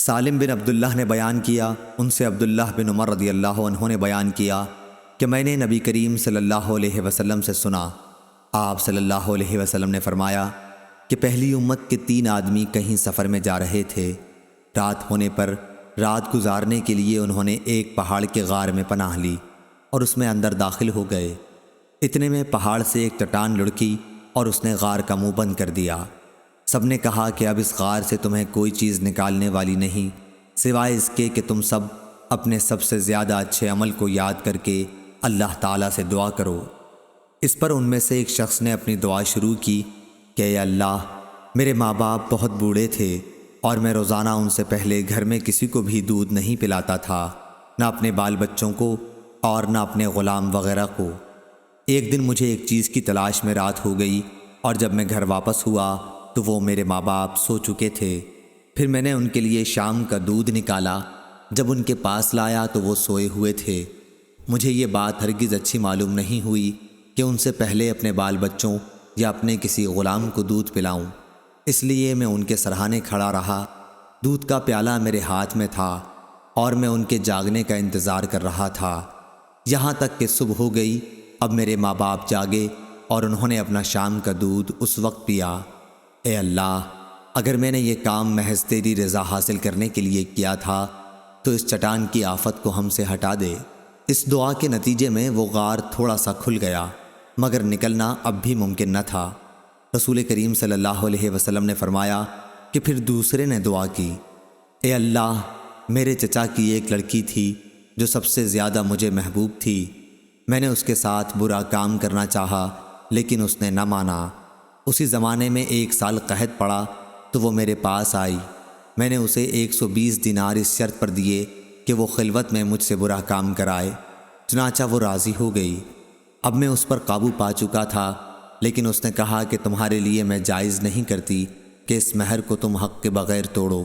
سالم بن عبداللہ نے بیان کیا، ان سے عبداللہ بن عمر رضی اللہ عنہ نے بیان کیا کہ میں نے نبی کریم صلی اللہ علیہ وسلم سے سنا، آپ صلی اللہ علیہ وسلم نے فرمایا کہ پہلی امت کے 3 آدمی کہیں سفر میں جا رہے تھے۔ رات ہونے پر رات گزارنے کے لیے انہوں نے ایک پہاڑ کے غار میں پناہ لی اور اس میں اندر داخل ہو گئے۔ اتنے میں پہاڑ سے ایک چٹان لڑکی اور اس نے غار کا منہ بند کر دیا۔ سب نے کہا کہ اب اس غار سے تمہیں کوئی چیز نکالنے والی نہیں سوائے اس کے کہ تم سب اپنے سب سے زیادہ اچھے عمل کو یاد کر کے اللہ تعالیٰ سے دعا کرو۔ اس پر ان میں سے ایک شخص نے اپنی دعا شروع کی کہ اے اللہ، میرے ماں باپ بہت بوڑھے تھے اور میں روزانہ ان سے پہلے گھر میں کسی کو بھی دودھ نہیں پلاتا تھا، نہ اپنے بال بچوں کو اور نہ اپنے غلام وغیرہ کو۔ ایک دن مجھے ایک چیز کی تلاش میں رات ہو گئی اور جب میں گھر واپس ہوا تو وہ میرے ماں باپ سو چکے تھے۔ پھر میں نے ان کے لیے شام کا دودھ نکالا، جب ان کے پاس لایا تو وہ سوئے ہوئے تھے۔ مجھے یہ بات ہرگز اچھی معلوم نہیں ہوئی کہ ان سے پہلے اپنے بال بچوں یا اپنے کسی غلام کو دودھ پلاؤں، اس لیے میں ان کے سرہانے کھڑا رہا۔ دودھ کا پیالہ میرے ہاتھ میں تھا اور میں ان کے جاگنے کا انتظار کر رہا تھا، یہاں تک کہ صبح ہو گئی۔ اب میرے ماں باپ جاگے اور انہوں نے اپنا شام کا دودھ اس وقت پیا۔ اے اللہ، اگر میں نے یہ کام محض تیری رضا حاصل کرنے کے لیے کیا تھا تو اس چٹان کی آفت کو ہم سے ہٹا دے۔ اس دعا کے نتیجے میں وہ غار تھوڑا سا کھل گیا، مگر نکلنا اب بھی ممکن نہ تھا۔ رسول کریم صلی اللہ علیہ وسلم نے فرمایا کہ پھر دوسرے نے دعا کی، اے اللہ، میرے چچا کی ایک لڑکی تھی جو سب سے زیادہ مجھے محبوب تھی۔ میں نے اس کے ساتھ برا کام کرنا چاہا لیکن اس نے نہ مانا۔ اسی زمانے میں 1 سال قحط پڑا تو وہ میرے پاس آئی۔ میں نے اسے 120 دینار اس شرط پر دیے کہ وہ خلوت میں مجھ سے برا کام کرائے، چنانچہ وہ راضی ہو گئی۔ اب میں اس پر قابو پا چکا تھا، لیکن اس نے کہا کہ تمہارے لیے میں جائز نہیں کرتی کہ اس مہر کو تم حق کے بغیر توڑو۔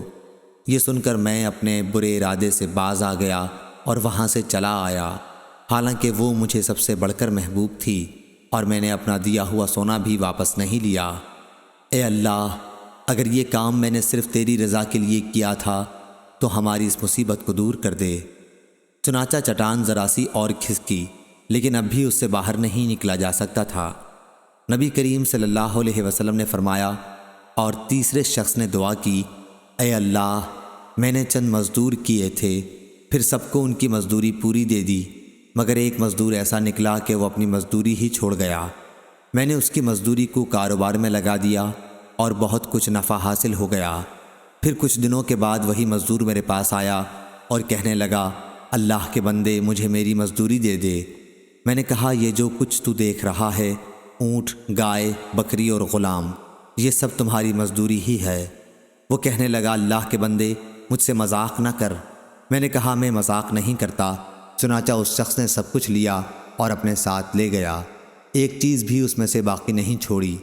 یہ سن کر میں اپنے برے ارادے سے باز آ گیا اور وہاں سے چلا آیا، حالانکہ وہ مجھے سب سے بڑھ کر محبوب تھی، اور میں نے اپنا دیا ہوا سونا بھی واپس نہیں لیا۔ اے اللہ، اگر یہ کام میں نے صرف تیری رضا کے لیے کیا تھا تو ہماری اس مصیبت کو دور کر دے۔ چنانچہ چٹان ذرا سی اور کھسکی، لیکن اب بھی اس سے باہر نہیں نکلا جا سکتا تھا۔ نبی کریم صلی اللہ علیہ وسلم نے فرمایا، اور تیسرے شخص نے دعا کی، اے اللہ، میں نے چند مزدور کیے تھے، پھر سب کو ان کی مزدوری پوری دے دی، مگر ایک مزدور ایسا نکلا کہ وہ اپنی مزدوری ہی چھوڑ گیا۔ میں نے اس کی مزدوری کو کاروبار میں لگا دیا اور بہت کچھ نفع حاصل ہو گیا۔ پھر کچھ دنوں کے بعد وہی مزدور میرے پاس آیا اور کہنے لگا، اللہ کے بندے، مجھے میری مزدوری دے دے۔ میں نے کہا، یہ جو کچھ تو دیکھ رہا ہے، اونٹ، گائے، بکری اور غلام، یہ سب تمہاری مزدوری ہی ہے۔ وہ کہنے لگا، اللہ کے بندے، مجھ سے مذاق نہ کر۔ میں نے کہا، میں مذاق نہیں کرتا۔ چنانچہ اس شخص نے سب کچھ لیا اور اپنے ساتھ لے گیا، ایک چیز بھی اس میں سے باقی نہیں چھوڑی۔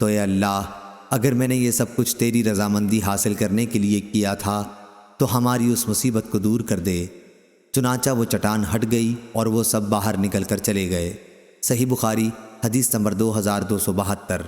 تو اے اللہ، اگر میں نے یہ سب کچھ تیری رضامندی حاصل کرنے کے لیے کیا تھا تو ہماری اس مصیبت کو دور کر دے۔ چنانچہ وہ چٹان ہٹ گئی اور وہ سب باہر نکل کر چلے گئے۔ صحیح بخاری، حدیث نمبر 2272۔